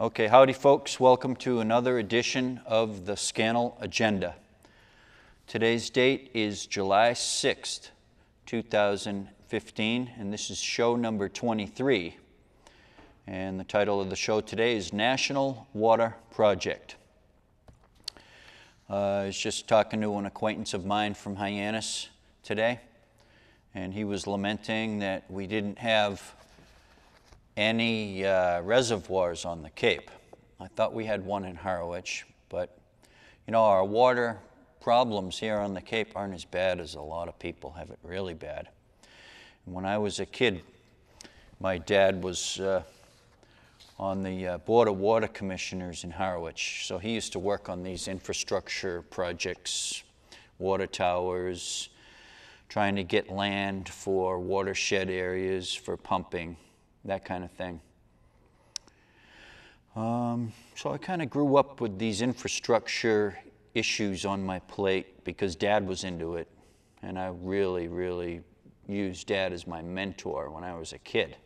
Okay, howdy folks. Welcome to another edition of the Scannell Agenda. Today's date is July 6th, 2015, and this is show number 23. And the title of the show today is National Water Project. I was just talking to an acquaintance of mine from Hyannis today, and he was lamenting that we didn't have any reservoirs on the Cape. I thought we had one in Harwich, but you know, our water problems here on the Cape aren't as bad as a lot of people have it really bad. And when I was a kid, my dad was on the Board of Water Commissioners in Harwich, so he used to work on these infrastructure projects, water towers, trying to get land for watershed areas for pumping, that kind of thing. So I kind of grew up with these infrastructure issues on my plate because Dad was into it, and I really used Dad as my mentor when I was a kid.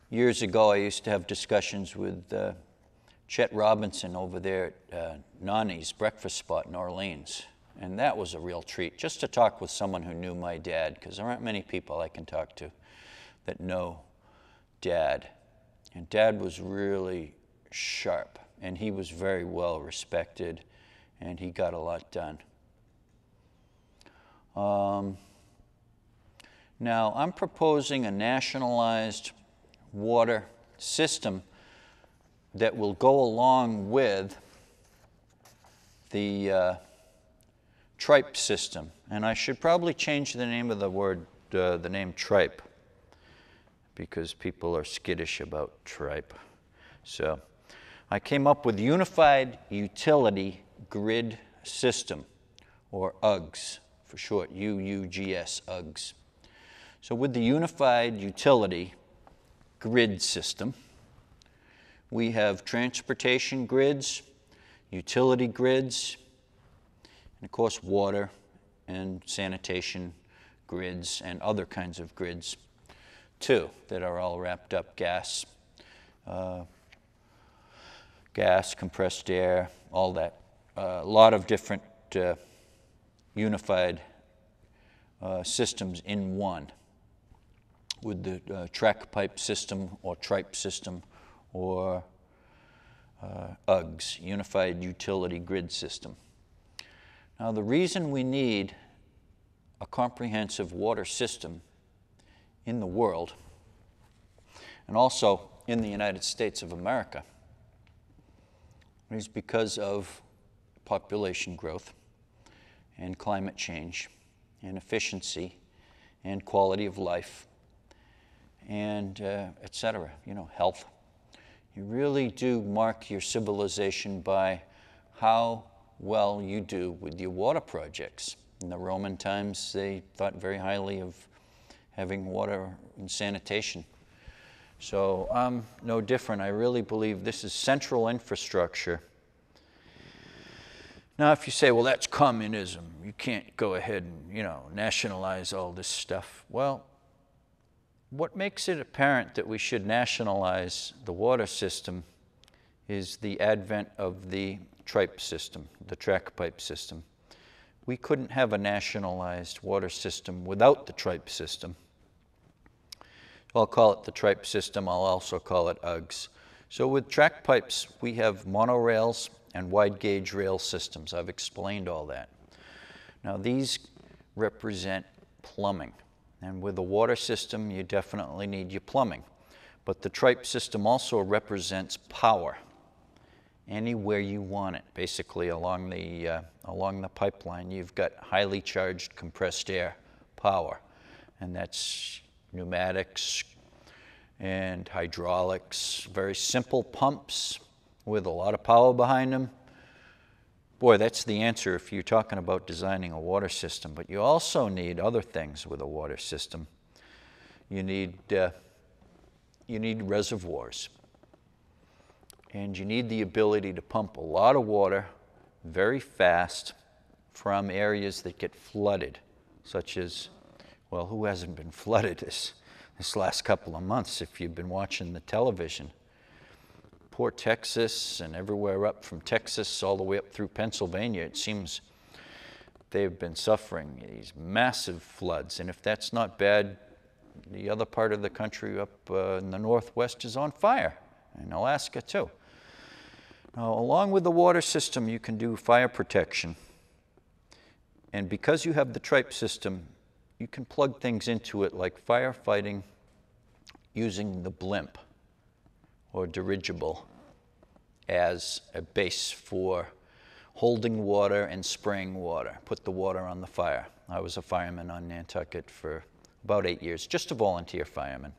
Years ago, I used to have discussions with Chet Robinson over there at Nani's breakfast spot in Orleans. And that was a real treat, just to talk with someone who knew my dad, because there aren't many people I can talk to that know Dad. And Dad was really sharp, and he was very well respected, and he got a lot done. Now, I'm proposing a nationalized water system that will go along with the tripe system, and I should probably change the name of the name tripe, because people are skittish about tripe. So I came up with Unified Utility Grid System, or UGS for short, UUGS, UGS. So with the Unified Utility Grid System, we have transportation grids, utility grids, and of course water and sanitation grids and other kinds of grids too that are all wrapped up, gas, compressed air, all that. A lot of different unified systems in one, with the track pipe system or tripe system or UGS, Unified Utility Grid System. Now, the reason we need a comprehensive water system in the world, and also in the United States of America, is because of population growth and climate change and efficiency and quality of life and et cetera, health. You really do mark your civilization by how well you do with your water projects. In the Roman times, they thought very highly of having water and sanitation. So I'm no different. I really believe this is central infrastructure. Now, if you say, well, that's communism, you can't go ahead and, nationalize all this stuff. Well, what makes it apparent that we should nationalize the water system is the advent of the tripe system, the track pipe system. We couldn't have a nationalized water system without the tripe system. I'll call it the tripe system. I'll also call it UGS. So with track pipes, we have monorails and wide gauge rail systems. I've explained all that. Now, these represent plumbing. And with a water system, you definitely need your plumbing. But the tripe system also represents power anywhere you want it. Basically, along the pipeline, you've got highly charged compressed air power. And that's pneumatics and hydraulics, very simple pumps with a lot of power behind them. Boy, that's the answer if you're talking about designing a water system. But you also need other things with a water system. You need reservoirs. And you need the ability to pump a lot of water very fast from areas that get flooded, such as, well, who hasn't been flooded this last couple of months, if you've been watching the television. Poor Texas and everywhere up from Texas all the way up through Pennsylvania, it seems they've been suffering these massive floods. And if that's not bad, the other part of the country up in the Northwest is on fire, and Alaska too. Now, along with the water system, you can do fire protection. And because you have the tripe system, you can plug things into it like firefighting using the blimp or dirigible as a base for holding water and spraying water, put the water on the fire. I was a fireman on Nantucket for about 8 years, just a volunteer fireman.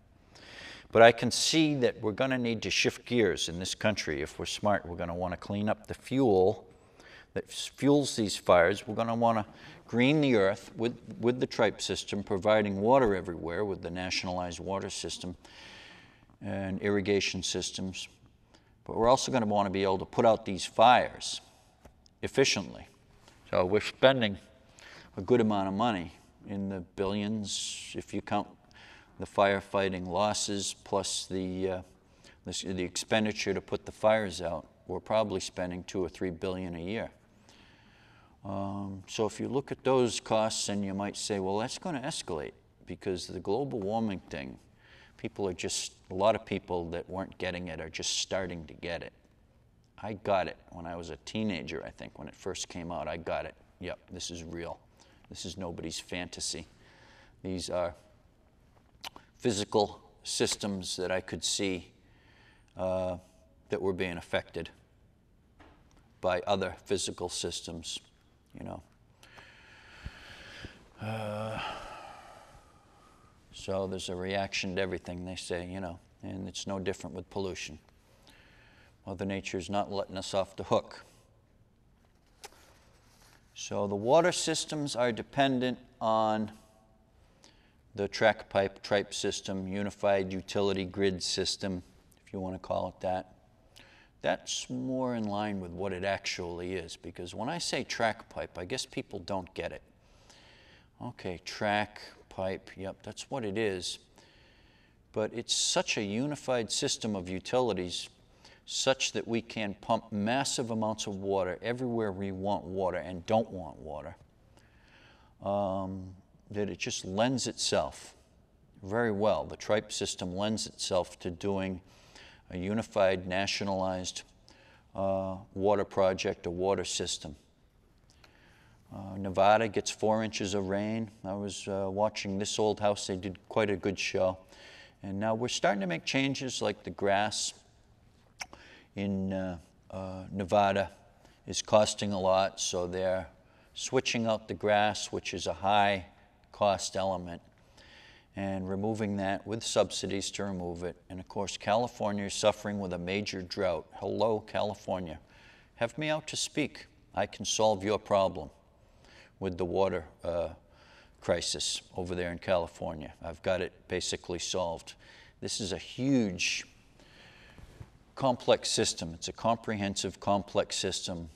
But I can see that we're going to need to shift gears in this country. If we're smart, we're going to want to clean up the fuel that fuels these fires. We're going to want to green the earth with the tripe system, providing water everywhere with the nationalized water system and irrigation systems. But we're also going to want to be able to put out these fires efficiently. So we're spending a good amount of money, in the billions, if you count the firefighting losses plus the expenditure to put the fires out. We're probably spending $2 or $3 billion a year. So if you look at those costs, and you might say, well, that's going to escalate because the global warming thing, a lot of people that weren't getting it are just starting to get it. I got it when I was a teenager, I think, when it first came out. I got it. Yep, this is real. This is nobody's fantasy. These are physical systems that I could see that were being affected by other physical systems, you know. So there's a reaction to everything, they say, you know, and it's no different with pollution. Mother Nature's not letting us off the hook. So the water systems are dependent on the track pipe tripe system, unified utility grid system, if you want to call it that. That's more in line with what it actually is, because when I say track pipe, I guess people don't get it. Okay, track pipe, yep, that's what it is. But it's such a unified system of utilities such that we can pump massive amounts of water everywhere we want water and don't want water, that it just lends itself very well. The tripe system lends itself to doing a unified, nationalized water project, a water system. Nevada gets 4 inches of rain. I was watching This Old House. They did quite a good show. And now we're starting to make changes, like the grass in Nevada is costing a lot, so they're switching out the grass, which is a high cost element, and removing that with subsidies to remove it. And of course, California is suffering with a major drought. Hello, California. Have me out to speak. I can solve your problem with the water crisis over there in California. I've got it basically solved. This is a huge, complex system. It's a comprehensive, complex system,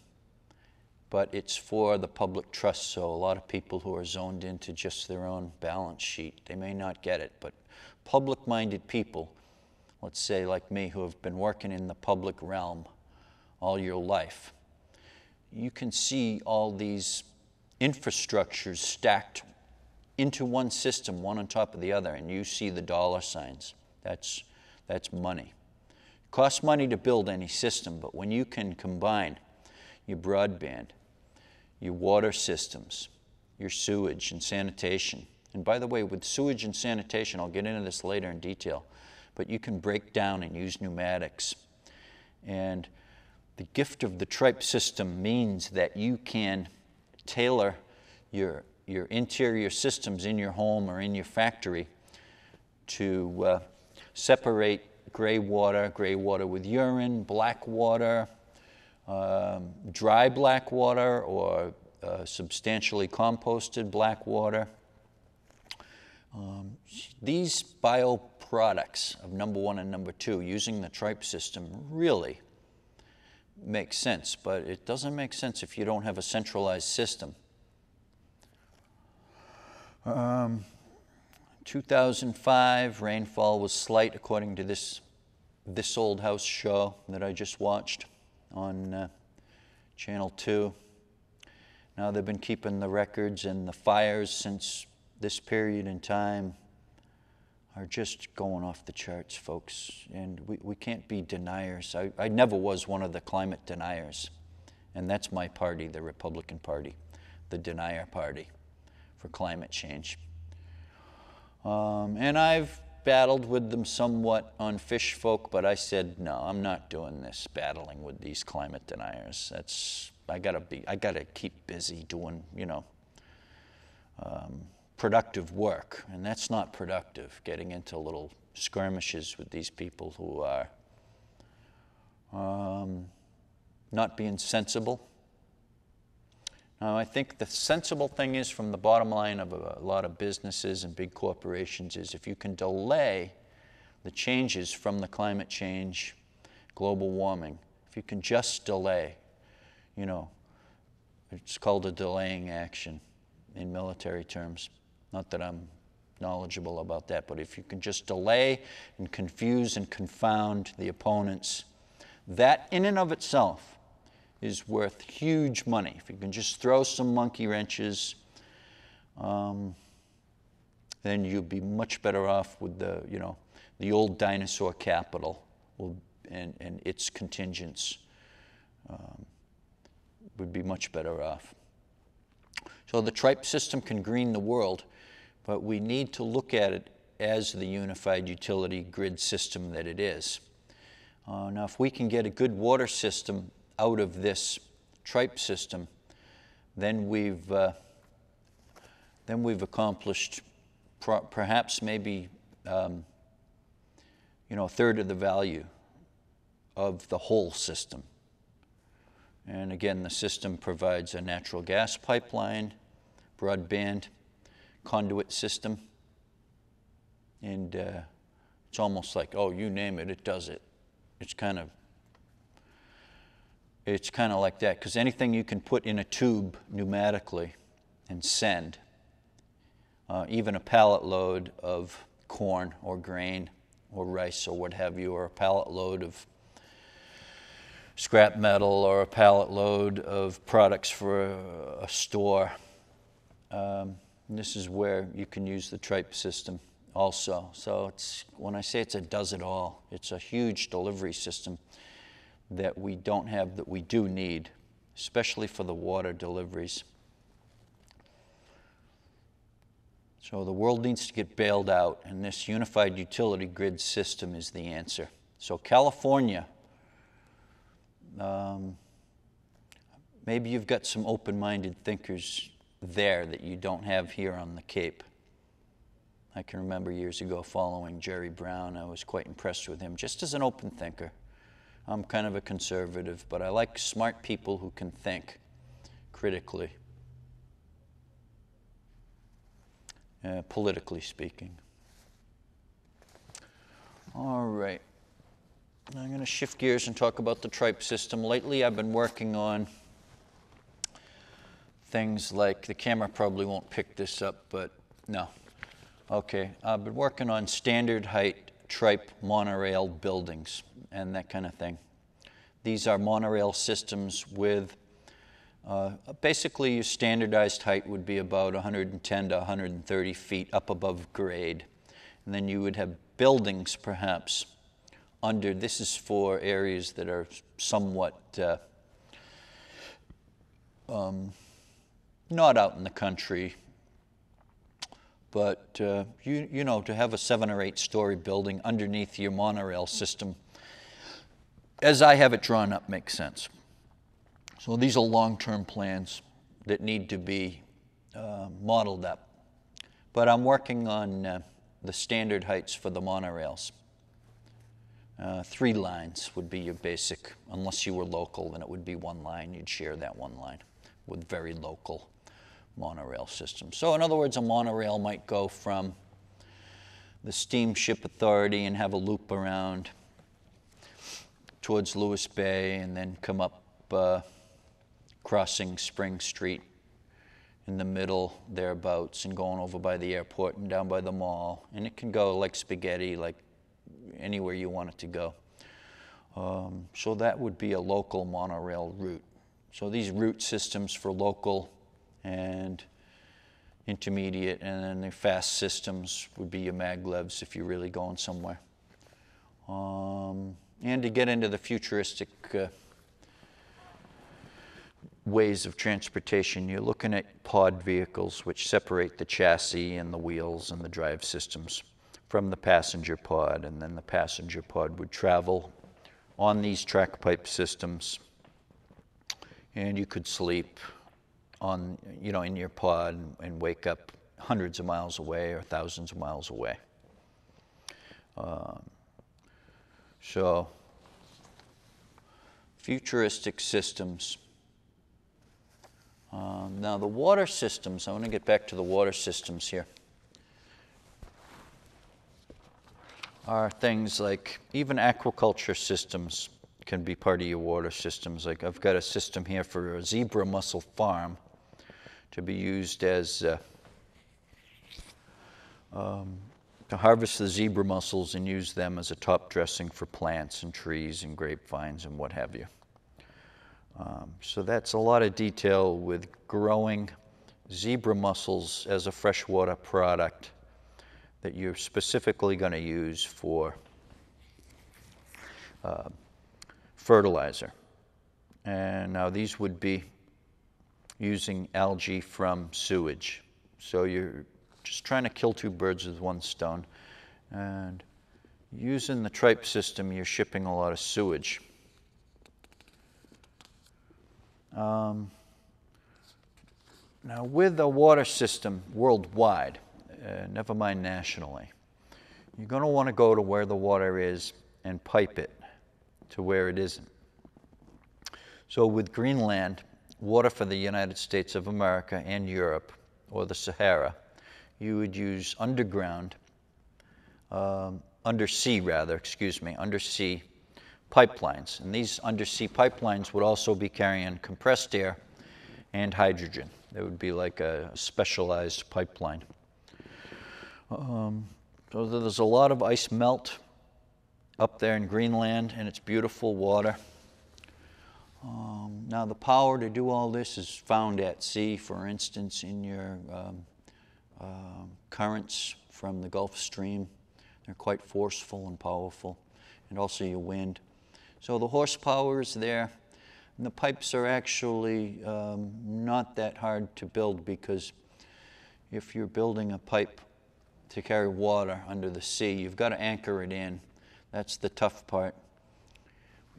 but it's for the public trust. So a lot of people who are zoned into just their own balance sheet, they may not get it, but public-minded people, let's say like me, who have been working in the public realm all your life, you can see all these infrastructures stacked into one system, one on top of the other, and you see the dollar signs. That's money. It costs money to build any system, but when you can combine your broadband, your water systems, your sewage and sanitation, and by the way, with sewage and sanitation, I'll get into this later in detail, but you can break down and use pneumatics. And the gift of the tripe system means that you can tailor your interior systems in your home or in your factory to separate gray water with urine, black water, dry black water, or substantially composted black water. These bioproducts of number 1 and number 2 using the tripe system really makes sense, but it doesn't make sense if you don't have a 2005, rainfall was slight according to this Old House show that I just watched on Channel 2. Now they've been keeping the records, and the fires since this period in time are just going off the charts, folks. And we can't be deniers. I never was one of the climate deniers. And that's my party, the Republican Party, the denier party for climate change. And I've battled with them somewhat on fish folk, but I said, no, I'm not doing this, battling with these climate deniers. I gotta keep busy doing, productive work. And that's not productive, getting into little skirmishes with these people who are not being sensible. Now, I think the sensible thing is, from the bottom line of a lot of businesses and big corporations, is if you can delay the changes from the climate change, global warming, if you can just delay, it's called a delaying action in military terms. Not that I'm knowledgeable about that, but if you can just delay and confuse and confound the opponents, that in and of itself is worth huge money. If you can just throw some monkey wrenches, then you'll be much better off with the old dinosaur capital and its contingents would be much better off. So the TRIPE system can green the world, but we need to look at it as the unified utility grid system that it is. Now, if we can get a good water system out of this TRIPE system, then we've accomplished perhaps maybe a third of the value of the whole system. And again, the system provides a natural gas pipeline, broadband, conduit system, and it's almost like, oh, you name it, it does it. It's kind of like that, because anything you can put in a tube pneumatically and send, even a pallet load of corn or grain or rice or what have you, or a pallet load of scrap metal or a pallet load of products for a store. This is where you can use the TRIPE system also. So when I say it's a does-it-all, it's a huge delivery system that we don't have that we do need, especially for the water deliveries. So the world needs to get bailed out, and this unified utility grid system is the answer. So California, maybe you've got some open-minded thinkers there that you don't have here on the Cape. I can remember years ago following Jerry Brown. I was quite impressed with him, just as an open thinker. I'm kind of a conservative, but I like smart people who can think critically, politically speaking. All right. I'm going to shift gears and talk about the TRIPE system. Lately, I've been working on things like, the camera probably won't pick this up, but no. Okay, I've been working on standard height TRIPE monorail buildings and that kind of thing. These are monorail systems with, basically your standardized height would be about 110 to 130 feet up above grade. And then you would have buildings perhaps under, this is for areas that are somewhat not out in the country, but to have a 7 or 8 story building underneath your monorail system, as I have it drawn up, makes sense. So these are long-term plans that need to be modeled up. But I'm working on the standard heights for the monorails. 3 lines would be your basic, unless you were local, then it would be 1 line. You'd share that 1 line with very local monorail systems. So in other words, a monorail might go from the Steamship Authority and have a loop around towards Lewis Bay and then come up crossing Spring Street in the middle thereabouts, and going over by the airport and down by the mall. And it can go like spaghetti, like anywhere you want it to go. So that would be a local monorail route. So these route systems for local and intermediate, and then the fast systems would be your maglevs if you're really going somewhere. And to get into the futuristic ways of transportation, you're looking at pod vehicles, which separate the chassis and the wheels and the drive systems from the passenger pod, and then the passenger pod would travel on these track pipe systems, and you could sleep on, you know, in your pod and wake up hundreds of miles away or thousands of miles away. So futuristic systems. Now the water systems, I want to get back to the water systems here, are things like even aquaculture systems can be part of your water systems. Like I've got a system here for a zebra mussel farm to be used as to harvest the zebra mussels and use them as a top dressing for plants and trees and grapevines and what have you. So that's a lot of detail with growing zebra mussels as a freshwater product that you're specifically going to use for fertilizer. And now these would be using algae from sewage. So you're just trying to kill two birds with one stone. And using the tripe system, you're shipping a lot of sewage. Now with a water system worldwide, never mind nationally, you're going to want to go to where the water is and pipe it to where it isn't. So with Greenland, water for the United States of America and Europe, or the Sahara, you would use underground, undersea pipelines. And these undersea pipelines would also be carrying compressed air and hydrogen. It would be like a specialized pipeline. So there's a lot of ice melt up there in Greenland, and it's beautiful water. Now the power to do all this is found at sea, for instance, in your currents from the Gulf Stream. They're quite forceful and powerful, and also your wind. So the horsepower is there, and the pipes are actually not that hard to build, because if you're building a pipe to carry water under the sea, you've got to anchor it in. That's the tough part.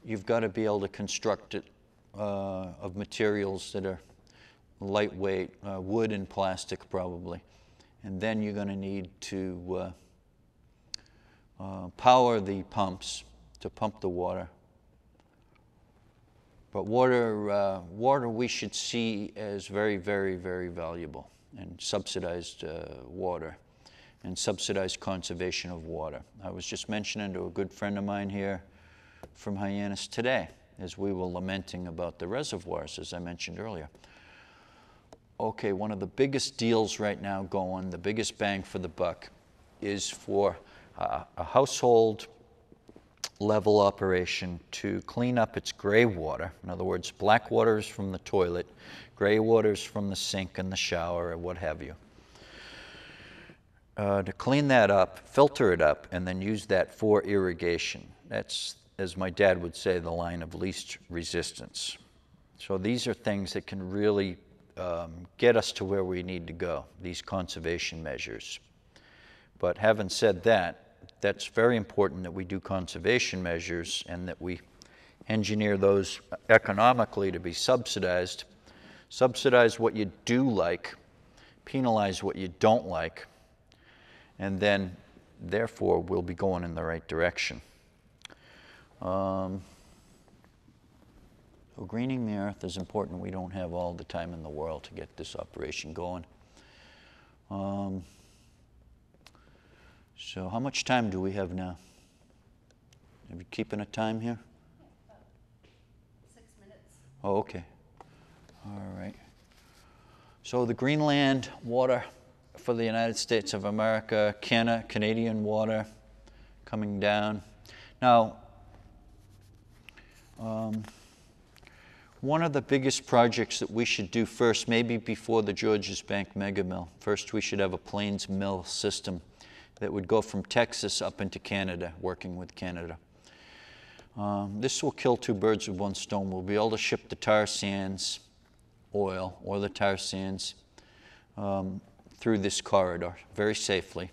You've got to be able to construct it of materials that are lightweight, wood and plastic probably. And then you're going to need to power the pumps to pump the water. But water we should see as very, very, very valuable, and subsidized water and subsidized conservation of water. I was just mentioning to a good friend of mine here from Hyannis today, as we were lamenting about the reservoirs, as I mentioned earlier. Okay, one of the biggest deals right now going, the biggest bang for the buck, is for a household level operation to clean up its gray water. In other words, black water is from the toilet, gray water is from the sink and the shower or what have you. To clean that up, filter it up, and then use that for irrigation. That's, as my dad would say, the line of least resistance. So these are things that can really get us to where we need to go, these conservation measures. But having said that, that's very important that we do conservation measures and that we engineer those economically to be subsidized. Subsidize what you do like, penalize what you don't like, and then, therefore, we'll be going in the right direction. So greening the earth is important. We don't have all the time in the world to get this operation going. So how much time do we have now? Are we keeping a time here? 6 minutes. Oh, okay. All right. So the Greenland water for the United States of America, Canadian water coming down. Now, one of the biggest projects that we should do first, maybe before the Georges Bank mega mill, first we should have a Plains mill system that would go from Texas up into Canada, working with Canada. This will kill two birds with one stone. We'll be able to ship the tar sands oil or the tar sands through this corridor very safely.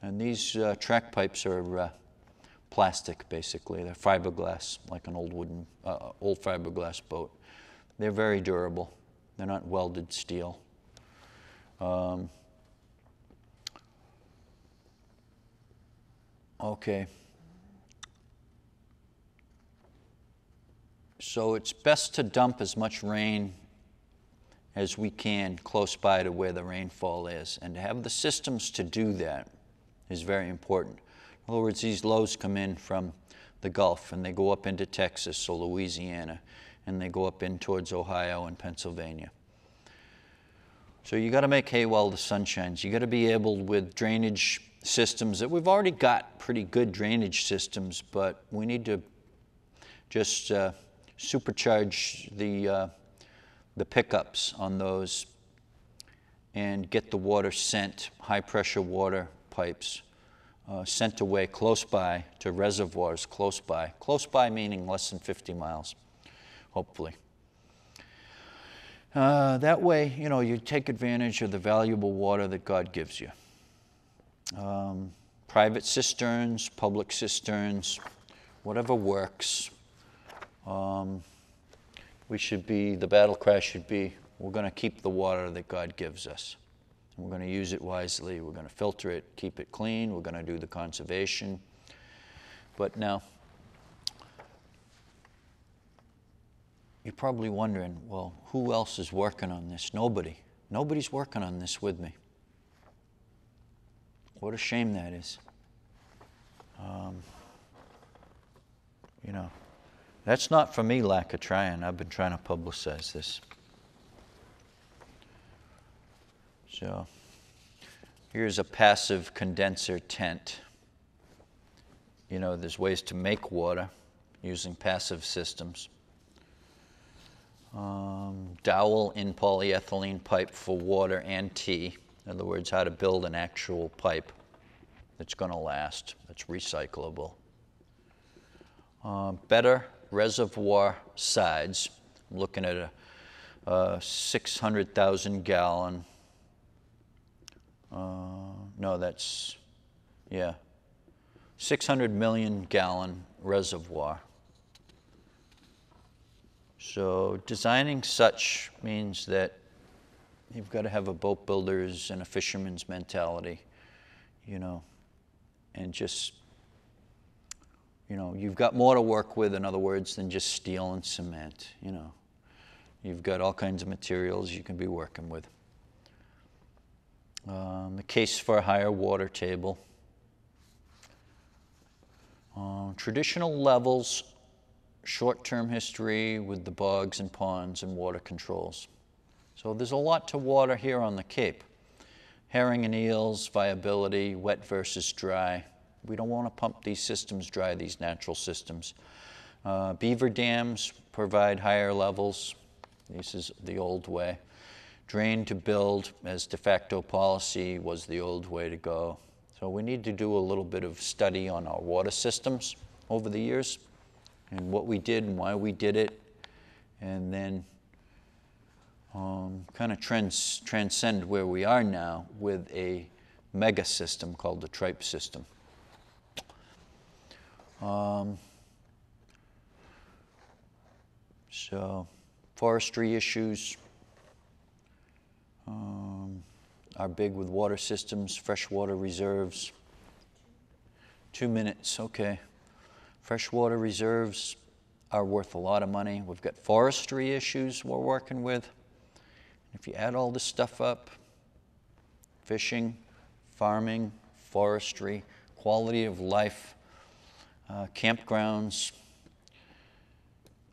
And these track pipes are plastic, basically. They're fiberglass, like an old fiberglass boat. They're very durable. They're not welded steel. Okay. So it's best to dump as much rain as we can close by to where the rainfall is. And to have the systems to do that is very important. In other words, these lows come in from the Gulf and they go up into Texas or Louisiana and they go up in towards Ohio and Pennsylvania. So you got to make hay while the sun shines. You got to be able, with drainage systems that we've already got pretty good drainage systems, but we need to just supercharge the pickups on those and get the water sent, high pressure water pipes sent away close by to reservoirs close by meaning less than 50 miles, hopefully. That way, you know, you take advantage of the valuable water that God gives you. Private cisterns, public cisterns, whatever works. The battle cry should be, we're going to keep the water that God gives us. We're going to use it wisely. We're going to filter it, keep it clean. We're going to do the conservation. But now, you're probably wondering, well, who else is working on this? Nobody. Nobody's working on this with me. What a shame that is. You know, that's not for me lack of trying. I've been trying to publicize this. So here's a passive condenser tent. You know, there's ways to make water using passive systems. Dowel in polyethylene pipe for water and tea. In other words, how to build an actual pipe that's going to last, that's recyclable. Better reservoir sides. I'm looking at a 600,000 gallon. No, that's, yeah, 600 million gallon reservoir. So designing such means that you've got to have a boat builder's and a fisherman's mentality, you know, and just, you know, you've got more to work with, in other words, than just steel and cement, you know. You've got all kinds of materials you can be working with. The case for a higher water table. Traditional levels, short-term history with the bogs and ponds and water controls. So there's a lot to water here on the Cape. Herring and eels, viability, wet versus dry. We don't want to pump these systems dry, these natural systems. Beaver dams provide higher levels. This is the old way. Drain to build as de facto policy was the old way to go. So we need to do a little bit of study on our water systems over the years and what we did and why we did it, and then kind of transcend where we are now with a mega system called the tripe system. So forestry issues are big with water systems, freshwater reserves. 2 minutes, okay. Freshwater reserves are worth a lot of money. We've got forestry issues we're working with. If you add all this stuff up, fishing, farming, forestry, quality of life, campgrounds,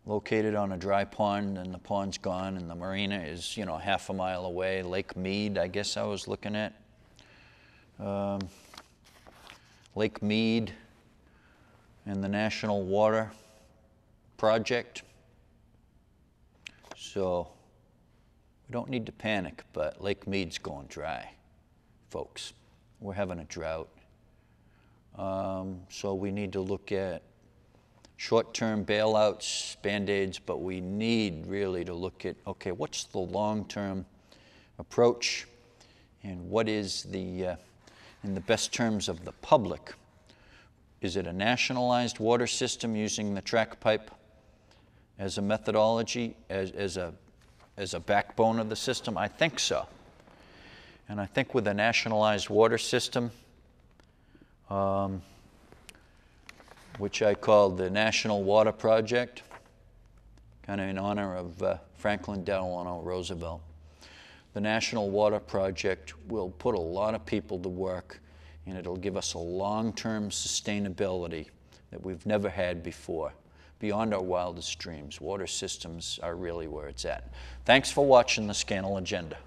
located on a dry pond, and the pond's gone, and the marina is, you know, half a mile away. Lake Mead, I guess I was looking at. Lake Mead and the National Water Project. So we don't need to panic, but Lake Mead's going dry, folks. We're having a drought. So we need to look at short-term bailouts, Band-Aids, but we need really to look at, okay, what's the long-term approach, and what is the, in the best terms of the public, is it a nationalized water system using the track pipe as a methodology, as a backbone of the system? I think so. And I think with a nationalized water system, which I called the National Water Project, kind of in honor of Franklin Delano Roosevelt. The National Water Project will put a lot of people to work, and it'll give us a long-term sustainability that we've never had before. Beyond our wildest dreams, water systems are really where it's at. Thanks for watching the Scannell Agenda.